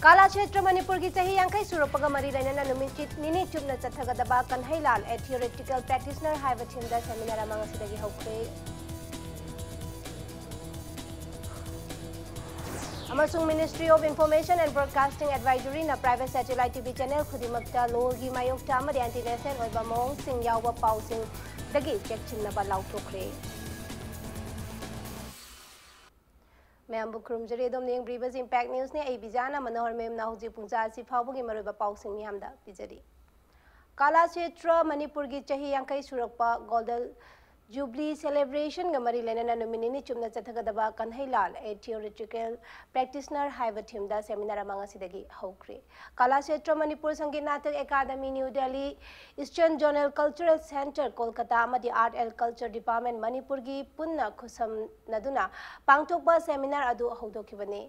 काला क्षेत्र मणिपुर की चाही यांखै सुरपगा मरी लैनना नुमित निनी चुपना चथगदबा कन्हैलाल ए थियोरेटिकल प्रैक्टिशनर हाइबा थीमदा सेमिनार अमा ngasiदगी हौखरे अमसुंग Ministry of Information and Broadcasting advisory ना प्राइवेट सैटेलाइट टीवी चैनल खुदिमक्ता लोगी मायोक्ता अमदि एंटी नेशनल ओइबा मोंग सिंग यावबा पाउसिंग दगी चेकचिनबा लाउथोखरे मैम बुखरुमजरे दम नेंग ब्रीबस इंपैक्ट न्यूज़ ने बिजाना मनोहर मेम ना हुजी पुंजा असि फावबगी मरुबा पाउसिंग मियामदा पिजरी काला क्षेत्र मणिपुर की चाही यांखै सुरकपा गोल्डन जुबली सेलिब्रेशन गमरी लेना नुमिनी चुमना चथगदबा कन्हैलाल ए थियोरेटिकल प्रैक्टिशनर हाइबा थीमदा सेमिनार अमांगसिदगी हौखरे Kala Kshetra Manipur Sangeet Natak Academy New Delhi Eastern Zonal Cultural Centre Kolkata अमदी art and culture department Manipur की पुन्ना खुसम नदुना पांगथोकबा सेमिनार अदु हौदोखिबने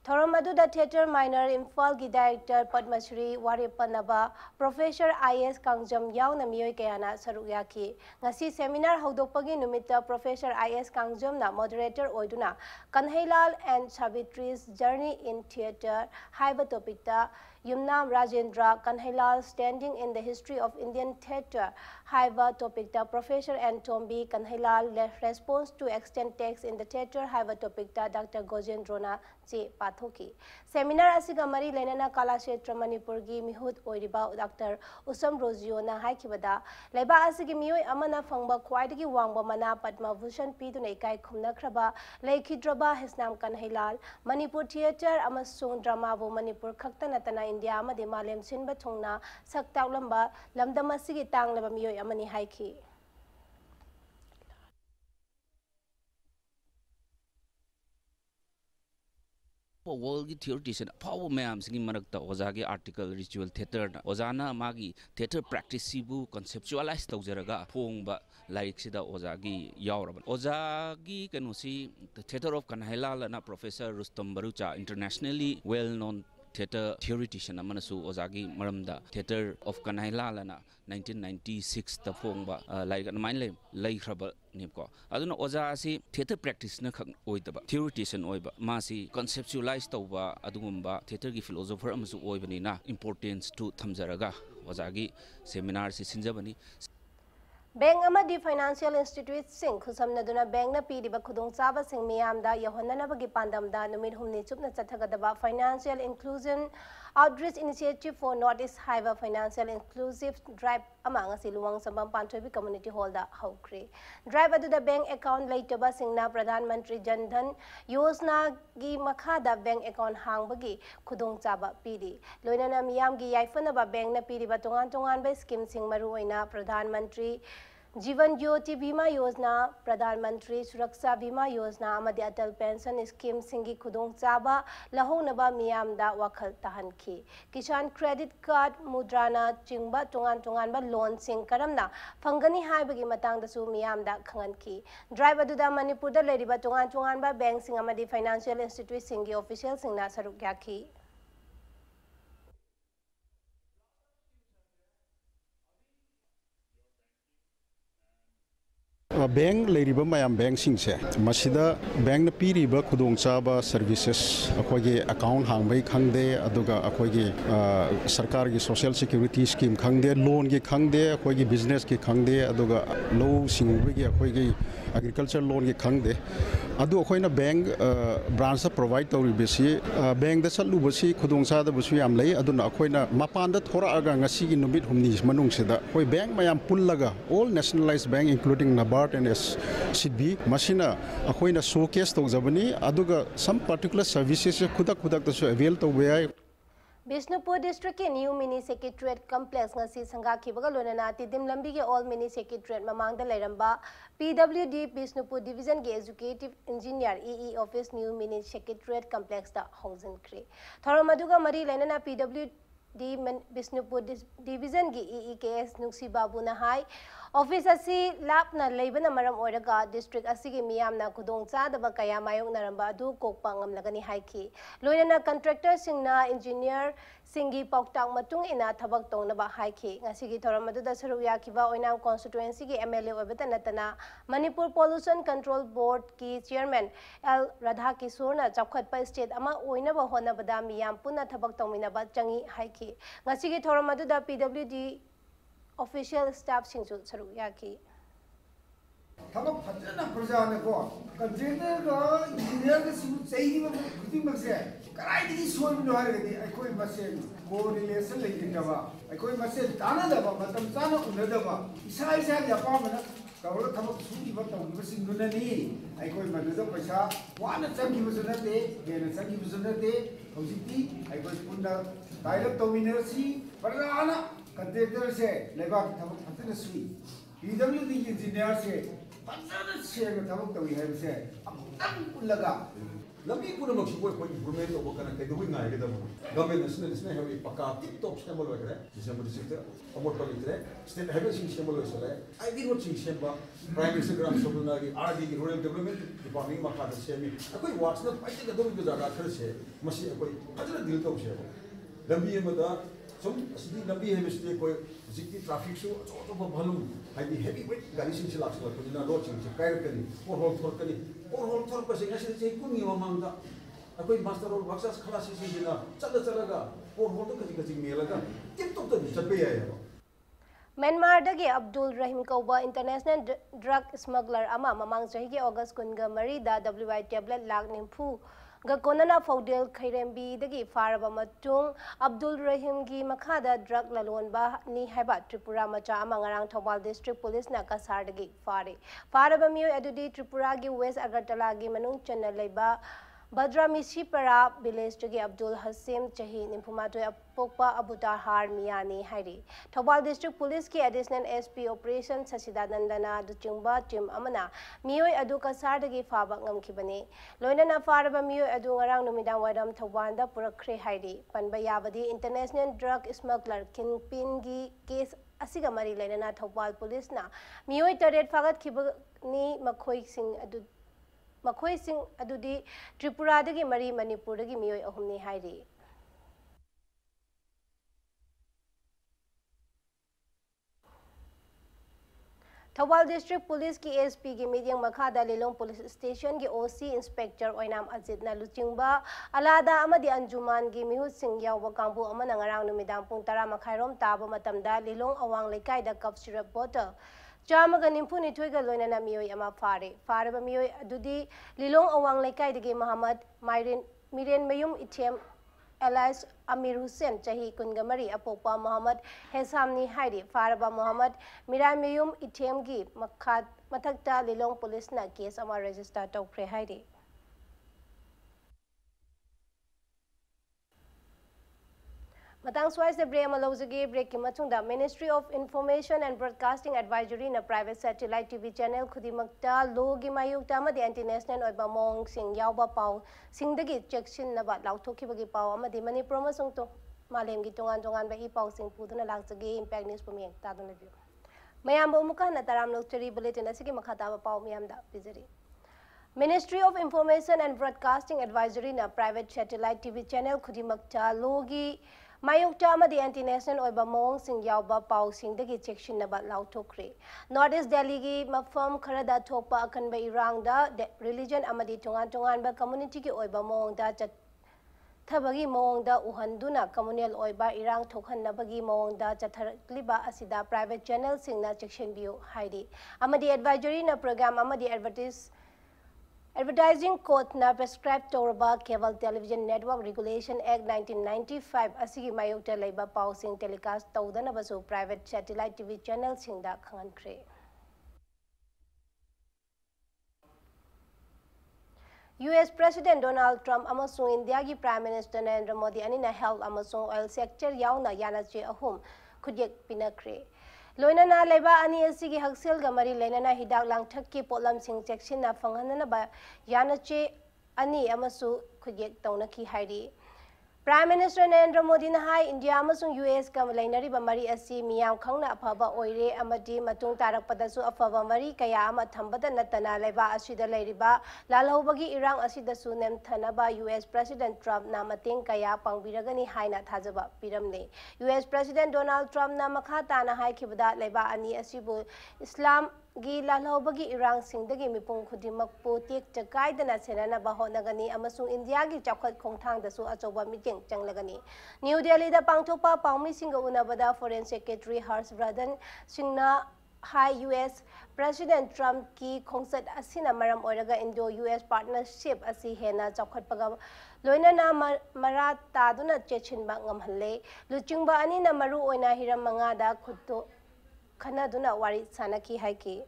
थोरम अदुदा थिएटर माइनर इम्फाल की डायरेक्टर पद्मश्री वारेपनबा प्रोफेसर आईएस कांगजम यावना मियोय कयाना सरुक याखी ngasi सेमिनार हौदोकपगी नुमित्ता प्रोफेसर आईएस कांगजमना मॉडरेटर ओइदुना Kanhailal and Savitri's journey in theatre हाइबा टॉपिकता Yumnam Rajendra Kanhailal standing in the history of Indian theatre हाइबा टॉपिकता professor and Tombi Kanhailal response to extend texts in the theatre हाइबा टॉपिकता डॉक्टर गोजेंद्रोना चे पाथोकी सेमिनार असिगा मरी लेना काला क्षेत्र मणिपुर की मिहुत ओइरिबा डॉक्टर उसम रोजियोना हाइखिबदा लेबा असिगी मियोय अमना फंगबा ख्वाइदगी वांगबा मना पद्म भूषण पीदुना इकाई खुमनख्रबा लेखिद्रबा हिस्नाम कन्हैलाल मणिपुर थिएटर अमसुंग ड्रामाबो मणिपुर खक्ता नतना इंडिया अमदि मालेम सिनबा थोंगना सक्ताउलंबा लमदम असिगी तांगलबा मियोय अमनि हाइखि वर्ल्ड की थियोरिटिशियन फाव मैम सिंगी मरकता ओजा के आर्टिकल रिचुअल थिएटर ओजाना मागी थिएटर प्रैक्टिस सिबु कॉन्सेप्चुअलाइज तौजरगा फोंगबा लाइक सिदा ओजा की यावरबन ओजा की कनुसी थिएटर ऑफ कन्हैलाल ना professor Rustom Bharucha internationally well known theatre theoretician अमनसु ओजागी मरमदा थिएटर ऑफ कन्हैलाल ना 1996 ता फोंगबा लाइक माइन लेख्रबा नेमको अदुना ओजा asi थिएटर प्रैक्टिस न खक ओइदबा थियोरिटिशियन ओइबा मासी कॉन्सेप्चुअलाइज तौबा अदुगुम्बा थिएटर की फिलोसोफर अमसु ओइबनिना इंपोर्टेंस टू थमजरगा ओजागी सेमिनार से सिंजबनी बैंक अमदी फाइनेंशियल इंस्टीट्यूट सिंह खुसमनदुना बैंक न पीरिबा खुदोंचाबा सिंह मियामदा यहोननबगी पांदमदा नुमित हुमनि चुपना चथगदबा financial inclusion outreach initiative for north east हाइबा फाइनेंशियल इंक्लूसिव ड्राइव अमांग असि लुवांग संबम पांथोबी कम्युनिटी हॉल दा हौखरे ड्राइव अदुदा बैंक अकाउंट लेटबा सिंहना प्रधानमंत्री जन धन योजना की मखादा बैंक अकाउंट हांगबगी खुदोंचाबा पीरी लोइनाना मियामगी याइफनबा बैंक न पीरिबा तोंगान तोंगान बे स्कीम सिंह मरुओइना प्रधानमंत्री जीवन ज्योति बीमा योजना प्रधानमंत्री सुरक्षा बीमा योजना अमदी अटल पेंशन स्कीम सिंगी खुदोंग चाबा लहोनबा मियामदा वखल तहनखी किसान क्रेडिट कार्ड मुद्राना चिंगबा तोंगान तोंगानबा लोन सिंग करमना फंगनी हाइबगी मतंगदसु मियामदा खंगनखी ड्राइव अदुदा मणिपुरदा लेरिबा तोंगान तोंगानबा बैंक सिंग अमदी फाइनेंशियल इंस्टीट्यूट सिंगी ऑफिशियल सिंगना सरुक याखी बैंक लेरिबा मयाम बैंक सिंसे मसिदा बैंक न पीरिबा खुदोंचाबा सर्विसेस अखोगे अकाउंट हांगबै खंगदे अदुगा अखोगे सरकार की सोशल सिक्योरिटी स्कीम खंगदे लोन की खंगदे अखोगे बिजनेस की खंगदे अदुगा लो सिंगबगी अखोगे एग्रीकल्चर लोन की खंगदे अदु अखोइना बैंक ब्रांच प्रोवाइड तौरिबसी बैंक द चलुबसी खुदोंचादबसु याम लई अदुना अखोइना मपानदा थोरागा ngasi gi numit humni manungsida khoi bank mayam pullaga all nationalized bank including NABARD and SCB masina akhoina showcase tawjabani aduga some particular services khudak khudak tasu avail tawbe Bishnupur district के new mini secretariat complex ngasi संगाखिबगा लोनना तिदिम लंबी के old mini secretariat ममांगदा लेरंबा PWD Bishnupur division के executive engineer EE office new mini secretariat complex दा होंजनख्रे थोरमदुगा मरी लेनना PWD बिष्णुपुर डिवीजन की EEKS नुक्सी बाबू नहाई ऑफिस असी लापना लेबना मरम ओरगा डिस्ट्रिक्ट असिगी मियामना खुदोंग चादबा कया मायोंगनरंबा अदु कोकपा ngamlagani haiki loinana contractor singna engineer singi pauktak matung ina thabak tongnaba haiki ngasigi thoramadu da saru yakiba oinam constituency gi MLA obeta natana Manipur Pollution Control Board ki chairman L Radha Kishorna chapkhatpa state ama oinaba honabada miyam punna thabak tongminaba changi haiki ngasigi thoramadu da PWD official staff singsu saru yaki थबक फजना प्रजाने को container का engineer के सिंह चाहिए में कुछ मत से कराई दी सोन में हार गई आई कोई मसेन कोरिलेशन लेकिन दबा आई कोई मसेन ताना दबा मतलब ताना उन दबा इसा या पा में कवल थबक सुनी बत तो सिंह ने नहीं आई कोई मदद पैसा वाना चंगी बजनते गेन चंगी बजनते हौजिती आई कोई पुंडा डायरेक्ट डोमिनेसी प्रजाना कंटेनर से लेबा थबक फजना सुई PWD इंजीनियर से फजना से थबक तो है से अब लगा लम्बी पूरा मक्सद कोई इम्प्रूवमेंट हो करना कहीं कोई ना है कि दबो गवर्नमेंट नेशनल इसमें है पक्का टिप टॉप स्टेबल हो करे जिसमें मुझे सिर्फ अमोट पर इतने स्टेट है सिंह स्टेबल हो सके आई दिन वो सिंह स्टेबल प्राइम मिनिस्टर ग्राम सभा की आरडी की रूरल डेवलपमेंट डिपार्टमेंट में खाते से में कोई वाट्स ना पैसे का दो जगह कर से मसी कोई फजना दिल तो से लंबी में दा some city लंबी है मिस्टेक कोई जितनी ट्रैफिक शो तो भलूं हाई हेवी वेट गाड़ी से लाक्स लग तो ना रोड से कायर करी और होल थोर पर से ऐसे से कुनी मांगदा कोई मास्टर और वर्कर्स क्लास से जिना चलगा और होल तो कजी मेलगा टिप टॉप तो चपे है म्यांमार दगे अब्दुल रहीम कौबा इंटरनेशनल ड्रग स्मगलर अमा ममांग चही के अगस्त कुनगा मरी दा WI टेबलेट लाख निम्फू गकोनना फौडेल खैरेंबी दगी फारबा मटुंग अब्दुल रहीम की मखादा ड्रग ललोनबा नि हैबा त्रिपुरा मचा अमंगरांग थौबाल डिस्ट्रिक्ट पुलिस ना कसार दगी फारबा मियो अदुदी त्रिपुरा की वेस्ट अगरतला की मनुंग चन्ना लेबा Badramisipara village to Abdul Hasim Chahi Nimpumato Apokpa Abutar Har Miani Hairi. Thobal District Police ki Additional SP Operation Sasidanandana Duchungba Tim Amana Mio Aduka Sardagi Fabangam Kibane. Loinana Faraba Mio Adu around Numidam Wadam Tawanda Purakre Hairi. Panbayabadi International Drug Smuggler Kingpingi case Asigamari Lenana Thobal Police na Mio Tared Fagat Kibani Makoi Singh Adu मखोई Singh अदुदी Tripura दगी मरी Manipur दगी मियोय अहुमनी हाइरी Thoubal district police की SP की medium मखादा Lilong police station की OC inspector ओइनाम अजितना लुचिंगबा अलादा अमदी अंजुमान की मिहु सिंह यावबा कांबु अमना ngarang numidaang pung 10 makhairom taba matamda lilong awang lekai da cup syrup bottle Chamaga nimpuni tuiga loinana miyoy ama faraba miyoy adudi lilong awang lekai dagi Muhammad Miren Mayum Ithem Elias Amir Hussain Chahi Kungamari Apopa Muhammad Hesamni Hairi faraba Muhammad Miran Mayum Ithem gi mathakta lilong police na case ama register tawkre hairi Matang swai se break malauzugi break ki machungda Ministry of Information and Broadcasting Advisory na private satellite TV channel khudimakta logi mayukta amadi international oiba mong sing yawba pau singdagi checkshin na ba lauthokibagi pau amadi Manipur amasung to malemgi tongan ba I pau sing puduna laksagi impact news pumiyang tadun review mayam bo muka na taram lokchari bulletin asigi makhata ba pau miyam da pizari Ministry of Information and Broadcasting Advisory na private satellite TV channel khudimakta logi Mayukta amadi international oiba mong sing yawba pau sing dagi checkshin na ba lauthokre North East Delhi gi mafam kharada thokpa akanba irang da religion amadi tongan ba community ki oiba mong da thabagi mong da uhanduna communal oiba irang thokhanabagi mong da chatharliba asida private channel sing na checkshin biu haidi amadi advisory na program amadi Advertising Code na prescribed Toraba Cable Television Network Regulation Act 1995 asigi mayokta leiba pausing telecast tawdana basu private satellite TV channel singda khangankre US President Donald Trump amasung India gi Prime Minister Narendra Modi anina health amasung oil sector yauna yanache ahum khudyak pinakre Loinana leba ani asigi haksel gamari lenana hidak langthak ki polam sing section na phanghanana ba yanache ani amasu khujek tauna ki hairi Prime Minister Narendra Modi na hai India amasung US ka lainari ba mari asi miyam khangna afaba oire amadi matung tarakpada su afaba mari kaya ama thambada natana leba asida lairiba lalhobagi irang asida su nemthanaba US President Trump na mateng kaya pangbiragani haina thajaba piramle US President Donald Trump na makha tana hai khibada leba ani asibu Islam gi lalhobagi irang singdagi mipung khudimak po tek chakaidana senana ba honagani amasung India gi chakhat khongthang da su achoba meeting changlagani New Delhi da pangthopa paumi singa unabada Foreign Secretary Harshvardhan Singna High US President Trump ki khongsat asina maram oiraga Indo-US partnership asi hena chakhatpaga loinana marat taduna chechinba ngamhalle luchingba ani na maru oina hiram manga da khutto Kanaduna wari sanaki haiki.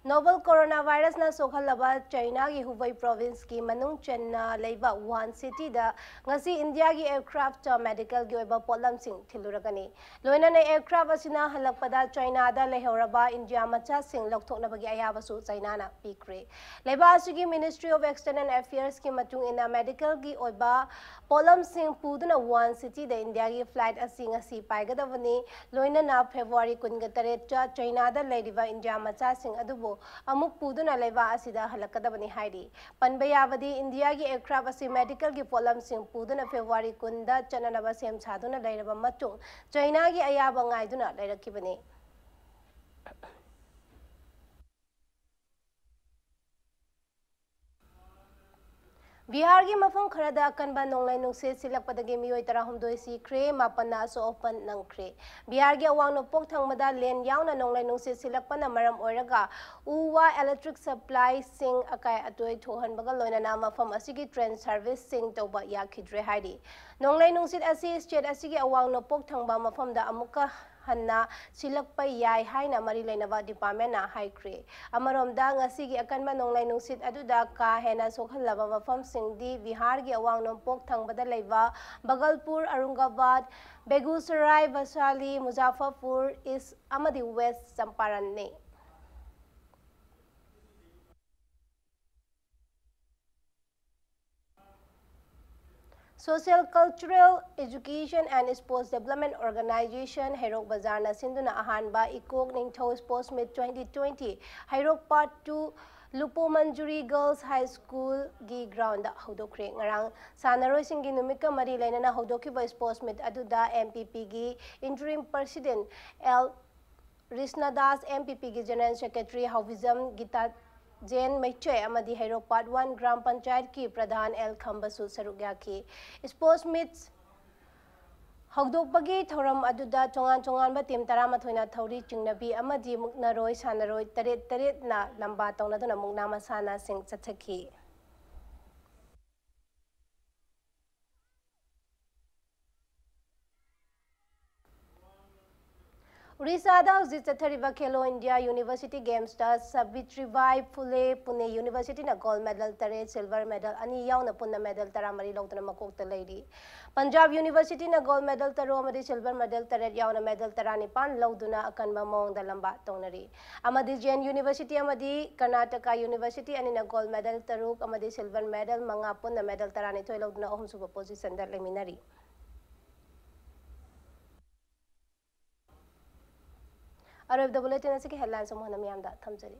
Novel coronavirus na sokhalaba China gi Hubei province ki manung chenna leiba Wuhan city da ngasi India gi aircraft medical gi oiba polam sing thiluragani loina na aircraft asina halakpada China da lehoraba India macha sing lokthokna bagi ayaba su China na pikre leiba asigi Ministry of External Affairs ki matung ina medical gi oiba polam sing puduna Wuhan city da India gi flight asing asi paigadavani loina na February 18 cha China da leidiba India macha sing adubo amuk puduna leva asida halakadabani hairi panbayavadi India gi aircraft asi medical gi polam sing puduna February 10 da chananaba sem saduna lairaba matung China gi ayaba ngaiduna lairakibani Bihar gi mafam kharada akanba nonglai nungse silakpadagi miyoi tarahumdoi si kre mapana so open nangkre Bihar gi awang nopok thangmada len yauna nonglai nungse silakpana maram oiraga uwa electric supply sing akai atoi thohan baga loina na mafam asigi train service sing toba yakhidre haidi nonglai nungsit asi state asigi awang nopok thangba mafam da amuka hanna silakpa yai haina mari lainaba department na haikre amaromda ngasigi akanba nonglai nungsit aduda ka hena sokhalaba mafam singdi Bihar gi awang nompok thangbada leiba Bagalpur Aurangabad Begusarai Vaishali Muzaffarpur East amadi West Champaran ne Social, Cultural, Education and Sports Development Organization Hairok Bazar na sinduna ahanba Ikok Ningthau Sports Meet 2020 Hairok Part 2 Lupo Manjuri Girls High School gi ground da hodokre ngarang sanaroi singi numika mari lainana hodokiba sports meet aduda MPP gi interim president L Risnadas MPP gi general secretary Hauvizam Gita Jain Maichoy amadi Hairok Part 1 Gram Panchayat ki Pradhan L Khambasu sarugya ki sports meets Hogdokpagi thoram aduda tongan ba team 13 thauri chingnabi amadi muknaroi sanaroi taret na lamba tawnaduna mukna masana sing chathaki Odisha da hauji chathariba Khelo India University Games da Savitribai Phule Pune University na gold medal tare silver medal ani yauna punna medal taramari lawtana makokta leiri Punjab University na gold medal taro amadi silver medal tare yauna medal tarani pan lawduna akanba mong da lamba tongnari amadi Jain University amadi Karnataka University ani na gold medal taruk amadi silver medal manga punna medal tarani toy lawduna ahum suba position da leminari Arab the bulletin as a headline some Hanamianda Tamsari.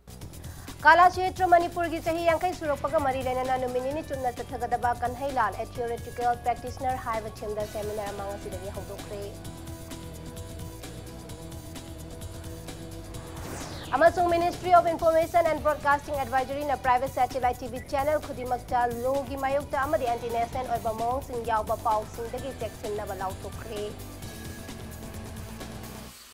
Kala Chetra Manipur Gisahi Yankai Suropaga Marilena Nomini Chuna Tagadaba Kanhailal, a theoretical practitioner, Hive Chimda seminar among us in the Hodokre. Amazon Ministry of Information and Broadcasting Advisory in a private satellite TV channel Kudimakta Logi Mayukta Amadi Anti-National or Bamongs in Yauba Pau Sindagi Texin Nabalau to create.